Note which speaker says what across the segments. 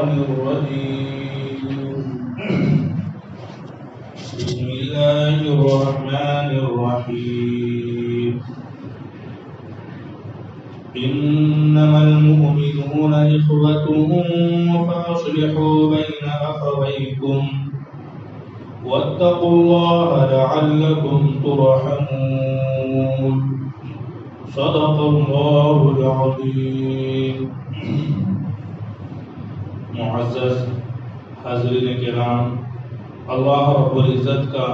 Speaker 1: الشيطان الرجيم بسم الله الرحمن الرحيم إنما المؤمنون إخوة فأصلحوا بين أخويكم واتقوا الله لعلكم ترحمون صدق الله العظيم. معزز حاضرین کرام، اللہ رب العزت کا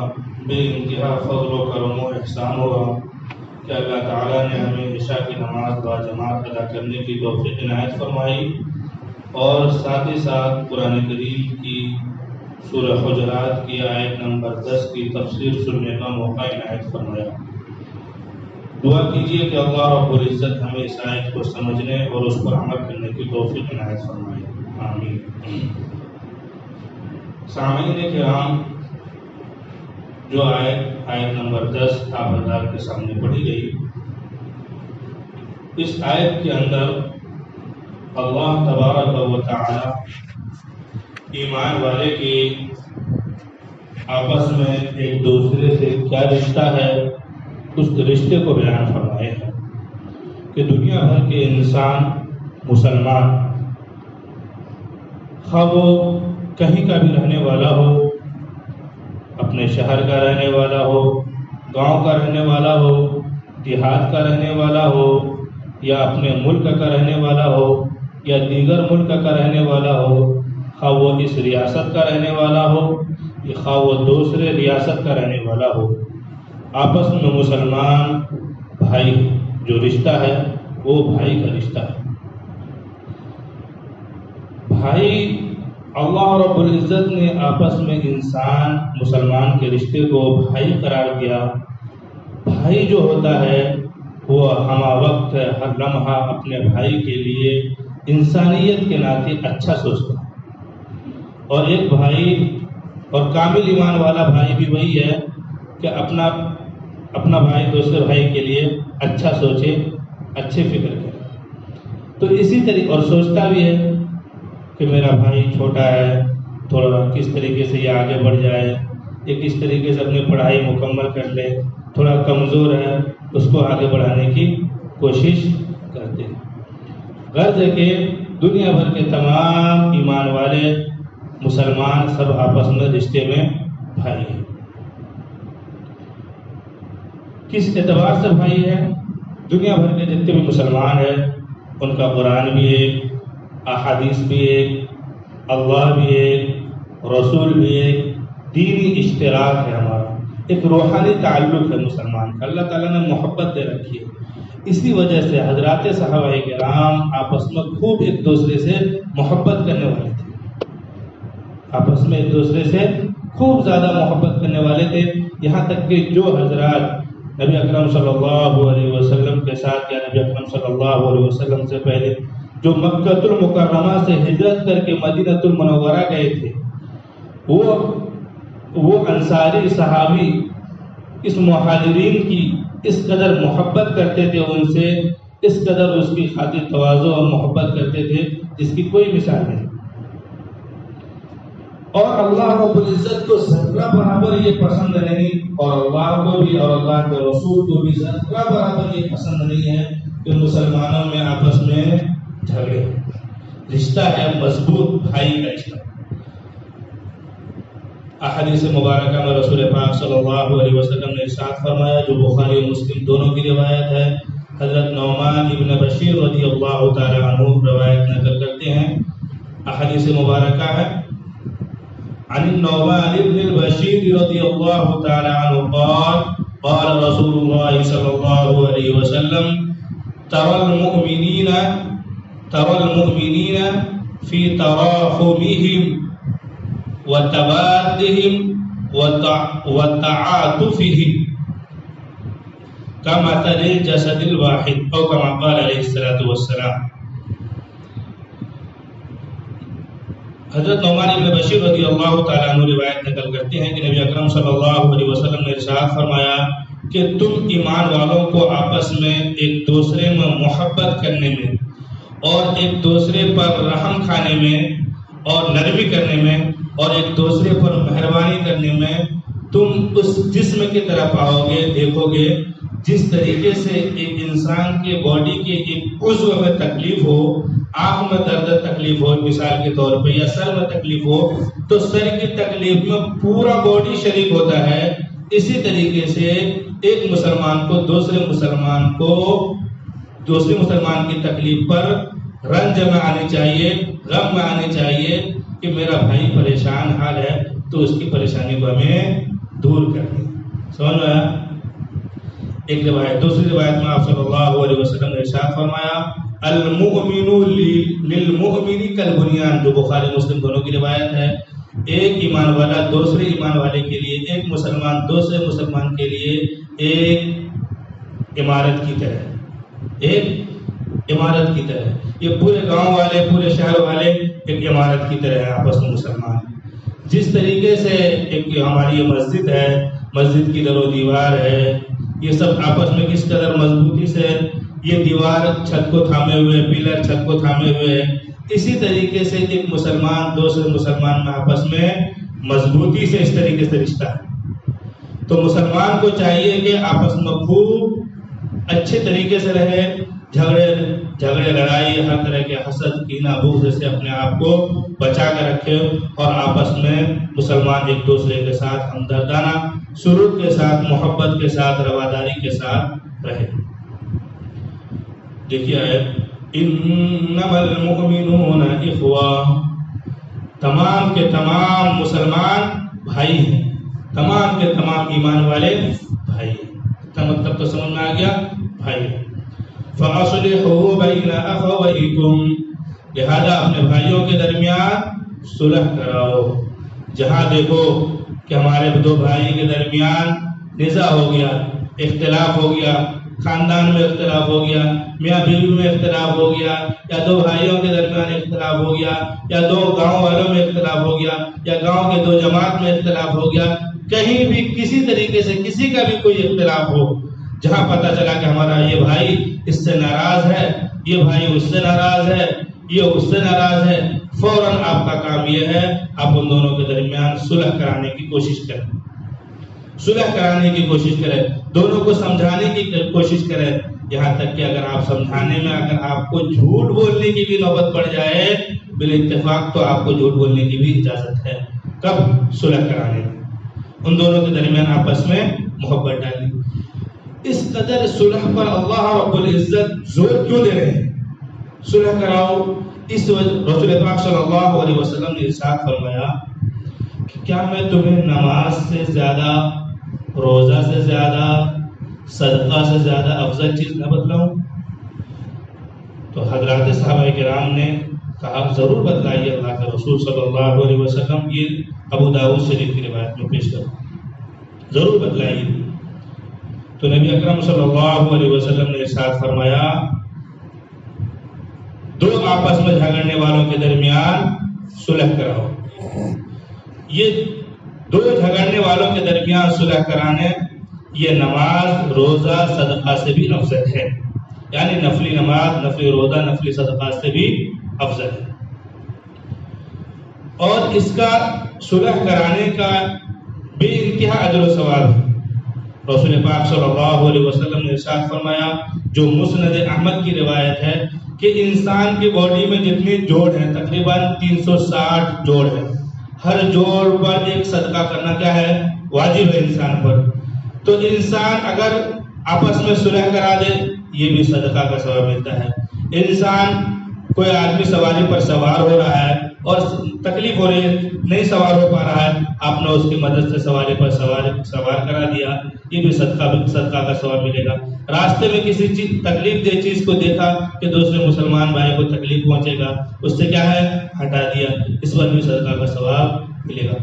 Speaker 1: بے انتہا فضل و کرم و احسان ہوا کہ اللہ تعالیٰ نے ہمیں عشاء کی نماز باجماعت ادا کرنے کی توفیق عنایت فرمائی اور ساتھ ہی ساتھ قرآن کریم کی سورہ حجرات کی آیت نمبر 10 کی تفسیر سننے کا موقع عنایت فرمایا۔ دعا کیجئے کہ اللہ رب العزت ہمیں اس آیت کو سمجھنے اور اس پر عمل کرنے کی توفیق عنایت فرمائے، آمین۔ سامعین کرام، جو آیت نمبر 10 آپ حضرات کے سامنے پڑھی گئی، اس آیت کے اندر اللہ تبارک و تعالی ایمان والے کے آپس میں ایک دوسرے سے کیا رشتہ ہے اس رشتے کو بیان فرمائے ہیں کہ دنیا بھر کے انسان مسلمان، خواہ وہ کہیں کا بھی رہنے والا ہو، اپنے شہر کا رہنے والا ہو، گاؤں کا رہنے والا ہو، دیہات کا رہنے والا ہو، یا اپنے ملک کا رہنے والا ہو یا دیگر ملک کا رہنے والا ہو، خواہ وہ اس ریاست کا رہنے والا ہو یا خواہ وہ دوسرے ریاست کا رہنے والا ہو، آپس میں مسلمان بھائی جو رشتہ ہے وہ بھائی کا رشتہ ہے۔ بھائی، اللہ رب العزت نے آپس میں انسان مسلمان کے رشتے کو بھائی قرار دیا۔ بھائی جو ہوتا ہے وہ ہمہ وقت ہر لمحہ اپنے بھائی کے لیے انسانیت کے ناطے اچھا سوچتا ہے، اور ایک بھائی اور کامل ایمان والا بھائی بھی وہی ہے کہ اپنا بھائی دوسرے بھائی کے لیے اچھا سوچے، اچھے فکر کرے۔ تو اسی طریقے اور سوچتا بھی ہے کہ میرا بھائی چھوٹا ہے، تھوڑا کس طریقے سے یہ آگے بڑھ جائے، یہ کس طریقے سے اپنی پڑھائی مکمل کر لے، تھوڑا کمزور ہے اس کو آگے بڑھانے کی کوشش کرتے ہیں۔ غرض ہے کہ دنیا بھر کے تمام ایمان والے مسلمان سب آپس میں رشتے میں بھائی ہیں۔ کس اعتبار سے بھائی ہے؟ دنیا بھر کے جتنے بھی مسلمان ہیں ان کا قرآن بھی ایک، احادیث بھی ایک، اللہ بھی ایک، رسول بھی ایک، دینی اشتراک ہے ہمارا، ایک روحانی تعلق ہے مسلمان کا، اللہ تعالیٰ نے محبت دے رکھی ہے۔ اسی وجہ سے حضرات صحابہ کرام آپس میں خوب ایک دوسرے سے محبت کرنے والے تھے، آپس میں ایک دوسرے سے خوب زیادہ محبت کرنے والے تھے، یہاں تک کہ جو حضرات نبی اکرم صلی اللہ علیہ وسلم کے ساتھ یا نبی اکرم صلی اللہ علیہ وسلم سے پہلے جو مکہ المکرمہ سے ہجرت کر کے مدینہ المنورہ گئے تھے، وہ انصاری صحابی اس مہاجرین کی اس قدر محبت کرتے تھے، ان سے اس قدر اس کی خاطر تواضع اور محبت کرتے تھے جس کی کوئی مثال نہیں۔ اور اللہ رب العزت کو ذرہ برابر یہ پسند نہیں، اور اللہ کو بھی اور اللہ کے رسول کو بھی ذرہ برابر یہ پسند نہیں ہے کہ مسلمانوں میں آپس میں جھگڑے۔ رشتہ ہے مضبوط بھائی کا رشتہ۔ احادیث مبارکہ میں رسول پاک صلی اللہ علیہ وسلم نے ارشاد فرمایا، جو بخاری اور مسلم دونوں کی روایت ہے، حضرت نعمان ابن بشیر رضی اللہ تعالی عنہ روایت نقل کرتے ہیں۔ احادیث مبارکہ ہے، عن النعمان بن البشير رضي الله تعالى عنه قال قال رسول الله صلى الله عليه وسلم ترى المؤمنين في تراحمهم وتبادهم وتعاطفهم كمثل الجسد الواحد أو كما قال عليه الصلاة والسلام۔ حضرت نعمان بن بشیر رضی اللہ تعالیٰ عنہ روایت نقل کرتے ہیں کہ نبی اکرم صلی اللہ علیہ وسلم نے ارشاد فرمایا کہ تم ایمان والوں کو آپس میں ایک دوسرے میں محبت کرنے میں اور ایک دوسرے پر رحم کھانے میں اور نرمی کرنے میں اور ایک دوسرے پر مہربانی کرنے میں تم اس جسم کی طرف آؤ گے، دیکھو گے جس طریقے سے ایک انسان کے باڈی کے ایک عضو میں تکلیف ہو، آنکھ میں درد تکلیف ہو مثال کے طور پہ، یا سر میں تکلیف ہو تو سر کی تکلیف میں پورا باڈی شریک ہوتا ہے، اسی طریقے سے ایک مسلمان کو دوسرے مسلمان کی تکلیف پر رنج میں آنی چاہیے، غم میں آنی چاہیے کہ میرا بھائی پریشان حال ہے تو اس کی پریشانی کو ہمیں دور کرنی۔ سمجھ میں آیا؟ ایک روایت، دوسری روایت میں آپ صلی اللہ علیہ وسلم نے ارشاد فرمایا المؤمن للمؤمن کالبنیان، جو بخاری مسلم دونوں کی روایت ہے، ایک ایمان والا دوسرے ایمان والے کے لیے، ایک مسلمان دوسرے مسلمان کے لیے ایک عمارت کی طرح، ایک عمارت کی طرح۔ یہ پورے گاؤں والے، پورے شہر والے ایک عمارت کی طرح ہے آپس میں مسلمان۔ جس طریقے سے ایک ہماری یہ مسجد ہے، مسجد کی در و دیوار ہے، یہ سب آپس میں کس قدر مضبوطی سے یہ دیوار چھت کو تھامے ہوئے، پیلر چھت کو تھامے ہوئے ہے، اسی طریقے سے ایک مسلمان دوسرے مسلمان میں آپس میں مضبوطی سے اس طریقے سے رشتہ ہے۔ تو مسلمان کو چاہیے کہ آپس میں خوب اچھے طریقے سے رہے، جھگڑے لڑائی ہر طرح کے حسد کینہ بغض سے اپنے آپ کو بچا کر رکھے، اور آپس میں مسلمان ایک دوسرے کے ساتھ ہمدردانہ سلوک کے ساتھ، محبت کے ساتھ، رواداری کے ساتھ رہے۔ دیکھیے انما المؤمنون اخوہ، تمام کے تمام مسلمان بھائی ہیں، تمام کے تمام ایمان والے بھائی ہیں۔ اس کا مطلب تو سمجھ میں آ گیا، بھائی۔ فَأَصْلِحُوا بَيْنَ أَخَوَيْكُمْ، لہذا اپنے بھائیوں کے درمیان صلح کراؤ۔ جہاں دیکھو کہ ہمارے دو بھائی کے درمیان نزاع ہو گیا، اختلاف ہو گیا، خاندان میں اختلاف ہو گیا، میاں بیوی میں اختلاف ہو گیا، یا دو بھائیوں کے درمیان اختلاف ہو گیا، یا دو گاؤں والوں میں اختلاف ہو گیا، یا گاؤں کے دو جماعت میں اختلاف ہو گیا، کہیں بھی کسی طریقے سے کسی کا بھی کوئی اختلاف ہو، جہاں پتہ چلا کہ ہمارا یہ بھائی اس سے ناراض ہے، یہ بھائی اس سے ناراض ہے، یہ اس سے ناراض ہے، فوراً آپ کا کام یہ ہے آپ ان دونوں کے درمیان صلح کرانے کی کوشش کریں، صلح کرانے کی کوشش کریں، دونوں کو سمجھانے کی کوشش کریں، یہاں تک کہ اگر آپ سمجھانے میں اگر آپ کو جھوٹ بولنے کی بھی نوبت پڑ جائے بالاتفاق تو آپ کو جھوٹ بولنے کی بھی اجازت ہے۔ کب؟ صلح کرانے میں، ان دونوں کے درمیان آپس میں محبت ڈالی۔ اس قدر صلح پر اللہ رب العزت زور کیوں دے رہے ہیں؟ صلح کراؤ، اس رسول پاک صلی اللہ علیہ وسلم نے ارشاد فرمایا کہ کیا میں تمہیں نماز سے زیادہ، روزہ سے زیادہ، صدقہ سے زیادہ افضل چیز نہ بتلاؤں؟ تو حضرات صحابہ کرام نے کہا ضرور بتلائیے اللہ کے رسول صلی اللہ علیہ وسلم، یہ ابو داؤد شریف کی روایت میں پیش کروں، ضرور بتلائیے۔ تو نبی اکرم صلی اللہ علیہ وسلم نے ارشاد فرمایا دو آپس میں جھگڑنے والوں کے درمیان صلح کراؤ۔ یہ دو جھگڑنے والوں کے درمیان صلح کرانے یہ نماز، روزہ، صدقہ سے بھی افضل ہے، یعنی نفلی نماز، نفلی روزہ، نفلی صدقہ سے بھی افضل ہے۔ اور اس کا صلح کرانے کا بے انتہا اجر و ثواب ہے۔ رسول پاک صلی اللہ علیہ وسلم نے ارشاد فرمایا، جو مسند احمد کی روایت ہے کہ انسان کی باڈی میں جتنے جوڑ ہیں تقریباً 360 جوڑ ہیں، ہر جوڑ پر ایک صدقہ کرنا کیا ہے؟ واجب ہے انسان پر۔ تو انسان اگر آپس میں صلح کرا دے یہ بھی صدقہ کا ثواب ملتا ہے۔ انسان کوئی آدمی سواری پر سوار ہو رہا ہے اور تکلیف ہو رہی ہے، نہیں سوار ہو پا رہا ہے، آپ نے اس کی مدد سے سواری پر سوار کرا دیا، یہ بھی صدقہ کا ثواب ملے گا۔ راستے میں کسی چیز تکلیف دہ چیز کو دیکھا کہ دوسرے مسلمان بھائی کو تکلیف پہنچے گا، اس سے کیا ہے؟ ہٹا دیا، اس پر بھی صدقہ کا ثواب ملے گا۔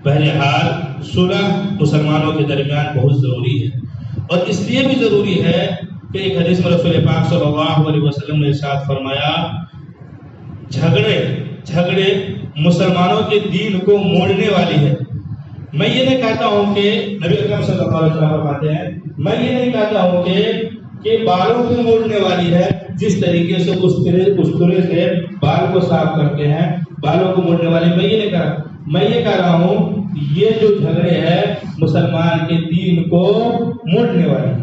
Speaker 1: بہرحال صلح مسلمانوں کے درمیان بہت ضروری ہے، اور اس لیے بھی ضروری ہے کہ ایک حدیث میں رسول پاک صلی اللہ علیہ وسلم نے ارشاد فرمایا جھگڑے مسلمانوں کے دین کو موڑنے والی ہے۔ میں یہ نہیں کہتا ہوں کہ نبی اکرم صلی اللہ علیہ وسلم فرماتے ہیں، میں یہ نہیں کہتا ہوں کہ بالوں کو موڑنے والی ہے، جس طریقے سے استرے سے بال بال کو صاف کرتے ہیں، بالوں کو موڑنے والی میں یہ نہیں کہہ رہا، میں یہ کہہ رہا ہوں یہ جو جھگڑے ہیں مسلمان کے دین کو موڑنے والی۔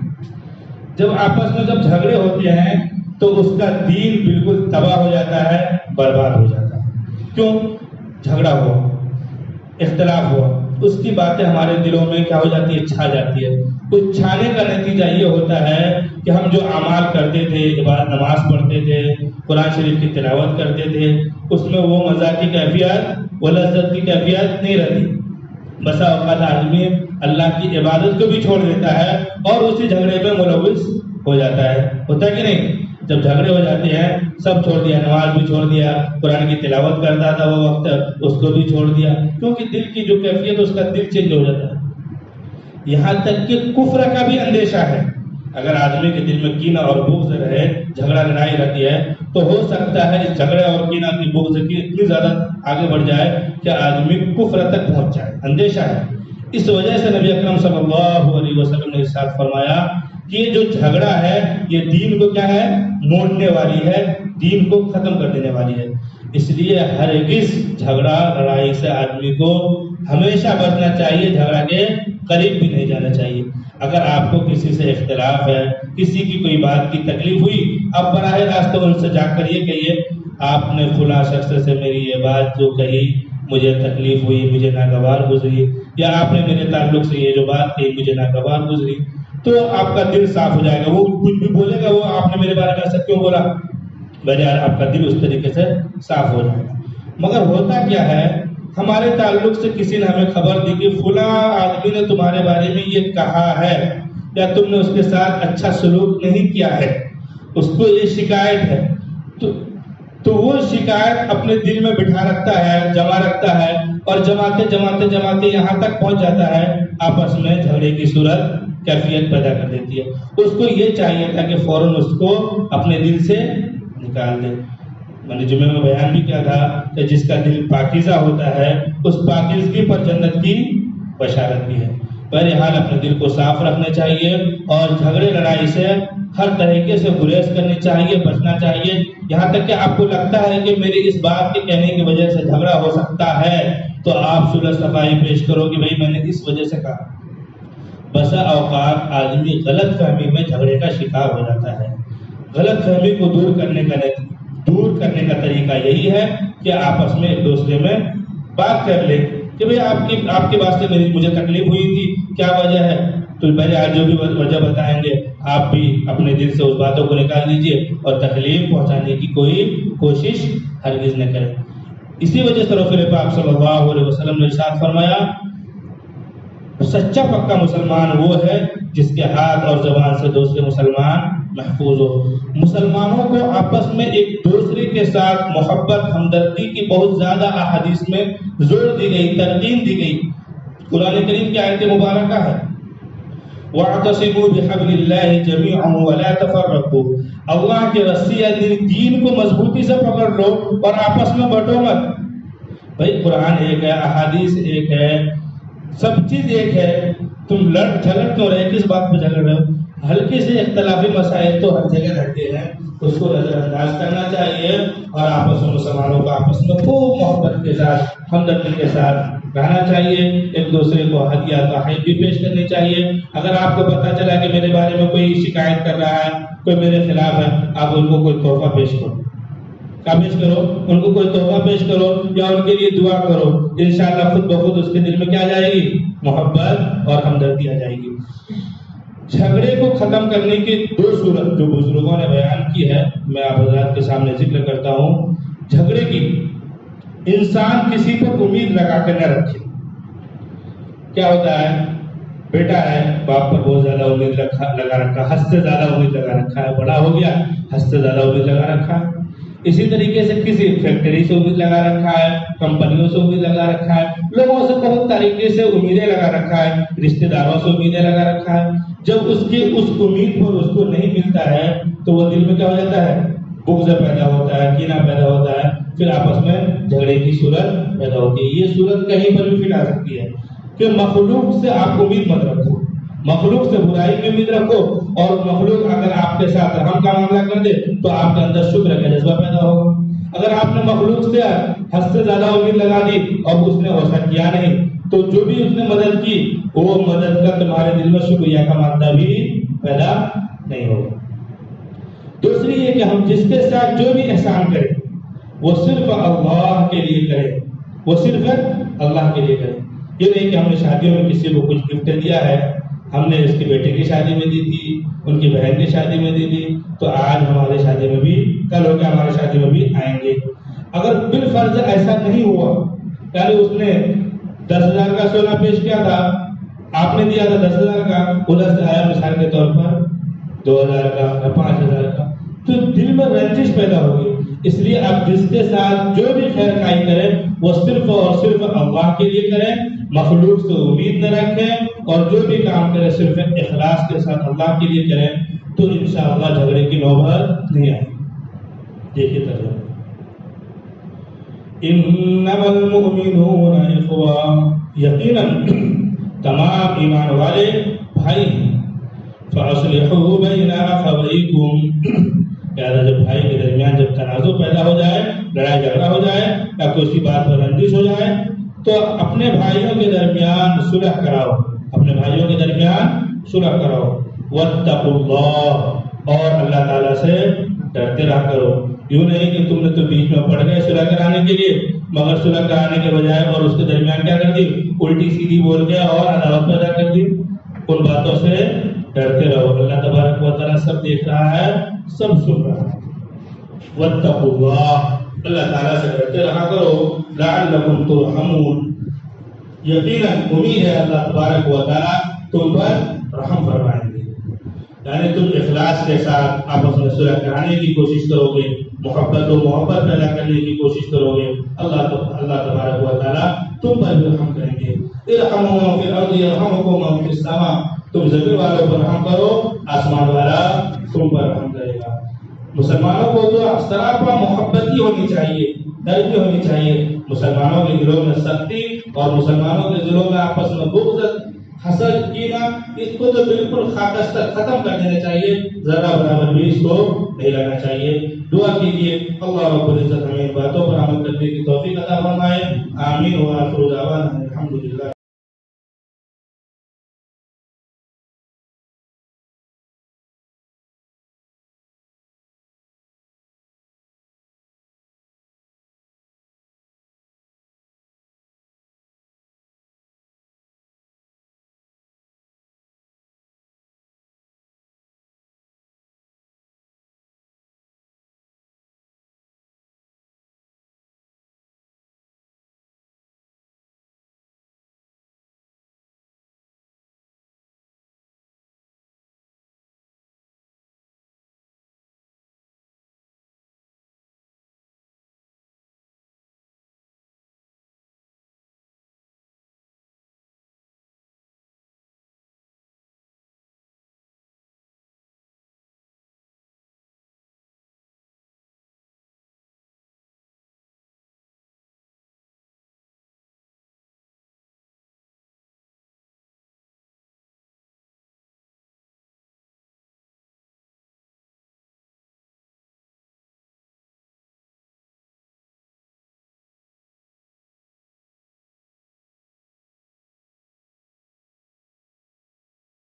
Speaker 1: جب آپس میں جب جھگڑے ہوتے ہیں تو اس کا دین بالکل تباہ ہو جاتا ہے، برباد ہو جاتا ہے۔ کیوں؟ جھگڑا ہوا، اختلاف ہوا، اس کی باتیں ہمارے دلوں میں کیا ہو جاتی ہے؟ چھا جاتی ہے۔ اس چھانے کا نتیجہ یہ ہوتا ہے کہ ہم جو اعمال کرتے تھے، عبادت، نماز پڑھتے تھے، قرآن شریف کی تلاوت کرتے تھے، اس میں وہ مزہ کی کیفیت، وہ لذت کی کیفیت نہیں رہتی۔ بسا اوقات آدمی اللہ کی عبادت کو بھی چھوڑ دیتا ہے اور اسی جھگڑے میں ملوث ہو جاتا ہے، ہوتا ہے کہ نہیں؟ جب جھگڑے ہو جاتے ہیں سب چھوڑ دیا، نماز بھی چھوڑ دیا، قرآن کی تلاوت کرتا تھا وہ وقت اس کو بھی چھوڑ دیا، کیونکہ دل کی جو کیفیت اس کا دل چینج ہو جاتا ہے۔ یہاں تک کہ کفر کا بھی اندیشہ ہے۔ اگر آدمی کے دل میں کینہ اور بغض رہے، جھگڑا لڑائی رہتی ہے، تو ہو سکتا ہے اس جھگڑے اور کینہ کی بغض کی اتنی زیادہ آگے بڑھ جائے کہ آدمی کفر تک پہنچ جائے، اندیشہ ہے۔ اس وجہ سے نبی اکرم صلی اللہ علیہ وسلم نے ارشاد فرمایا کہ یہ جو جھگڑا ہے یہ دین کو کیا ہے؟ موڑنے والی ہے، دین کو ختم کر دینے والی ہے۔ اس لیے ہرگز جھگڑا لڑائی سے آدمی کو ہمیشہ بچنا چاہیے، جھگڑا کے قریب بھی نہیں جانا چاہیے۔ اگر آپ کو کسی سے اختلاف ہے، کسی کی کوئی بات کی تکلیف ہوئی، آپ براہ راست ان سے جا کر یہ کہیے آپ نے فلاں شخص سے میری یہ بات جو کہی مجھے تکلیف ہوئی، مجھے ناگوار گزری، یا آپ نے میرے تعلق سے یہ جو بات کہی مجھے ناگوار گزری، تو آپ کا دل صاف ہو جائے گا۔ وہ کچھ بھی بولے گا، وہ آپ نے میرے بارے میں ایسا کیوں بولا، بہرحال آپ کا دل اس طریقے سے صاف ہو جائے گا۔ مگر ہوتا کیا ہے، ہمارے تعلق سے کسی نے ہمیں خبر دی کہ فلاں آدمی نے تمہارے بارے میں یہ کہا ہے، یا تم نے اس کے ساتھ اچھا سلوک نہیں کیا ہے، اس کو یہ شکایت ہے، تو وہ شکایت اپنے دل میں بٹھا رکھتا ہے، جمع رکھتا ہے، اور جماتے یہاں تک پہنچ جاتا ہے آپس میں جھگڑے کی صورت کیفیت پیدا کر دیتی ہے۔ اس کو یہ چاہیے تھا کہ فوراً اس کو اپنے دل سے نکال دے۔ میں نے جمعے میں بیان بھی کیا تھا کہ جس کا دل پاکیزہ ہوتا ہے اس پاکیزگی پر جنت کی بشارت بھی ہے۔ بہرحال اپنے دل کو صاف رکھنا چاہیے اور جھگڑے لڑائی سے ہر طریقے سے گریز کرنی چاہیے، بچنا چاہیے۔ یہاں تک کہ آپ کو لگتا ہے کہ میری اس بات کے کہنے کی وجہ سے جھگڑا ہو سکتا ہے تو آپ صلح صفائی پیش کرو کہ بھائی میں نے اس وجہ سے کہا۔ بسا اوقات آدمی غلط فہمی میں جھگڑے کا شکار ہو جاتا ہے۔ غلط فہمی کو دور کرنے کا طریقہ یہی ہے کہ آپس میں ایک دوسرے میں بات کر لے کہ بھئی آپ کی بات سے مجھے تکلیف ہوئی تھی، کیا وجہ ہے؟ تو میرے آج جو بھی وجہ بتائیں گے آپ بھی اپنے دل سے اس باتوں کو نکال دیجئے اور تکلیف پہنچانے کی کوئی کوشش ہرگز نہ کریں۔ اسی وجہ سے رسول پاک صلی اللہ علیہ وسلم نے ارشاد فرمایا سچا پکا مسلمان وہ ہے جس کے ہاتھ اور زبان سے دوسرے مسلمان محفوظ ہو۔ مسلمانوں کو آپس میں ایک دوسرے کے ساتھ محبت، ہمدردی کی بہت زیادہ احادیث میں زور دی گئی، ترغیب دی گئی۔ قرآن کریم کی آیت مبارکہ ہے وَاعْتَصِمُوا بِحَبْلِ اللَّهِ جَمِيعًا وَلَا تَفَرَّقُوا، اللہ کے رسی یا دین کو مضبوطی سے پکڑ لو اور آپس میں بٹو مت۔ بھائی قرآن ایک ہے، احادیث ایک ہے، سب چیز ایک ہے، تم لڑ جھگڑ کیوں رہے، کس بات پہ جھگڑ رہے ہو؟ ہلکے سے اختلافی مسائل تو ہر جگہ رہتے ہیں، اس کو نظر انداز کرنا چاہیے اور آپس میں مسلمانوں کو آپس میں خوب محبت کے ساتھ، ہمدردی کے ساتھ رہنا چاہیے۔ ایک دوسرے کو ہدیہ تحائف بھی پیش کرنی چاہیے۔ اگر آپ کو پتہ چلا کہ میرے بارے میں کوئی شکایت کر رہا ہے، کوئی میرے خلاف ہے، آپ ان کو کوئی تحفہ پیش کرو، کیا پیش کرو؟ ان کو کوئی تحفہ پیش کرو یا ان کے لیے دعا کرو، انشاءاللہ خود بخود اس کے دل میں کیا آ جائے گی؟ محبت اور ہمدردی آ جائے گی۔ جھگڑے کو ختم کرنے کی دو صورت جو بزرگوں نے بیان کی ہے، میں آپ حضرات کے سامنے ذکر کرتا ہوں۔ جھگڑے کی انسان کسی پر امید لگا کے نہ رکھے۔ کیا ہوتا ہے، بیٹا ہے، باپ پر بہت زیادہ امید لگا رکھا، حد سے زیادہ امید لگا رکھا ہے، بڑا ہو گیا حد سے زیادہ امید لگا رکھا ہے۔ اسی طریقے سے کسی فیکٹری سے امید لگا رکھا ہے، کمپنیوں سے امید لگا رکھا ہے، لوگوں سے بہت طریقے سے امیدیں لگا رکھا ہے، رشتہ داروں سے امیدیں لگا رکھا ہے۔ جب اس کی اس امید پر اس کو نہیں ملتا ہے تو وہ دل میں کیا ہو جاتا ہے؟ بغض پیدا ہوتا ہے، کینہ پیدا ہوتا ہے، پھر آپس میں جھگڑے کی صورت پیدا ہوتی ہے۔ یہ صورت کہیں پر بھی پھیلا سکتی ہے کہ مخلوق سے آپ امید مت رکھو، مخلوق سے برائی کی امید رکھو، اور مخلوق اگر آپ کے ساتھ رحم کا معاملہ کر دے تو آپ کے اندر شکر کا جذبہ پیدا ہوگا۔ اگر آپ نے مخلوق سے حد سے زیادہ امید لگا دی اور اس نے ویسا کیا نہیں تو جو بھی اس نے مدد کی وہ مدد کا تمہارے دل میں شکریہ کا مادہ بھی پیدا نہیں ہوگا۔ دوسری یہ کہ ہم جس کے ساتھ جو بھی احسان کریں وہ صرف اللہ کے لیے کریں، وہ صرف اللہ کے لیے کریں۔ یہ نہیں کہ ہم نے شادیوں میں کسی کو کچھ گفٹ دیا ہے، ہم نے اس کے بیٹے کی شادی میں دی تھی، ان کی بہن کی شادی میں دی تھی، تو آج ہمارے شادی میں بھی، کل ہو کے ہمارے شادی میں بھی آئیں گے۔ اگر بالفرض ایسا نہیں ہوا، یعنی اس نے 10,000 کا سونا پیش کیا تھا، آپ نے دیا تھا 10,000 کا، ادھر سے آیا مثال کے طور پر 2,000 کا یا 5,000 کا، تو دل میں رنجش پیدا ہوگی۔ اس لیے آپ جس کے ساتھ جو بھی خیر خائی کریں وہ صرف اور صرف اللہ کے لیے کریں، مخلوق سے امید نہ رکھیں، اور جو بھی کام کریں صرف اخلاص کے ساتھ اللہ کے لیے کریں، تو انشاءاللہ جھگڑے کی نوبت نہیں آئے۔ دیکھیے ترجمہ، انما المؤمنون اخوہ، یقیناً تمام ایمان والے بھائی ہیں۔ فاصلحوا بین اخویکم، لہٰذا جب بھائی کے درمیان جب تنازع پیدا ہو جائے، لڑائی جھگڑا ہو جائے یا کوئی سی بات پر رنجش ہو جائے تو اپنے بھائیوں کے درمیان صلح کراؤ، اپنے بھائیوں کے درمیان صلح کراؤ۔ واتقوا اللہ، اور اللہ تعالیٰ سے ڈرتے رہا کرو۔ یوں نہیں کہ تم نے تو بیچ میں پڑ گئے صلح کرانے کے لیے، مگر صلح کرانے کے بجائے اور اس کے درمیان کیا کر دی، الٹی سیدھی بول کے اور عداوت پیدا کر دی۔ ان باتوں سے ڈرتے رہو، اللہ تبارک و تعالیٰ سب دیکھ رہا ہے، سب سن رہا ہے۔ واتقوا اللہ، اللہ تعالیٰ سے ڈرتے رہا کرو۔ لعلکم ترحمون، یقیناً امید ہے اللہ تبارک و تعالیٰ تم پر رحم فرمائیں گے۔ یعنی تم اخلاص کے ساتھ آپس میں صلح کرانے کی کوشش کرو گے، محبت و محبت پیدا کرنے کی کوشش کرو گے، اللہ تبارک و تعالیٰ تم پر بھی رحم کریں گے۔ ارحموا من فی الارض یرحمکم من فی السماء، تم زمین والوں پر رحم کرو، آسمان والا تم پر رحم کرے گا۔ مسلمانوں کو تو سراپا محبت ہی ہونی چاہیے، درد بھی ہونی چاہیے۔ مسلمانوں کے دلوں میں سختی اور مسلمانوں کے دلوں میں آپس میں بغض، حسد، کینہ، اس کو تو بالکل خاکستر ختم کر دینا چاہیے، ذرا برابر بھی اس کو نہیں لگنا چاہیے۔ دعا کیجیے اللہ رب العزت ہمیں باتوں پر عمل کرنے کی توفیق عطا فرمائے۔ آمین۔ وآخر دعوانا الحمدللہ۔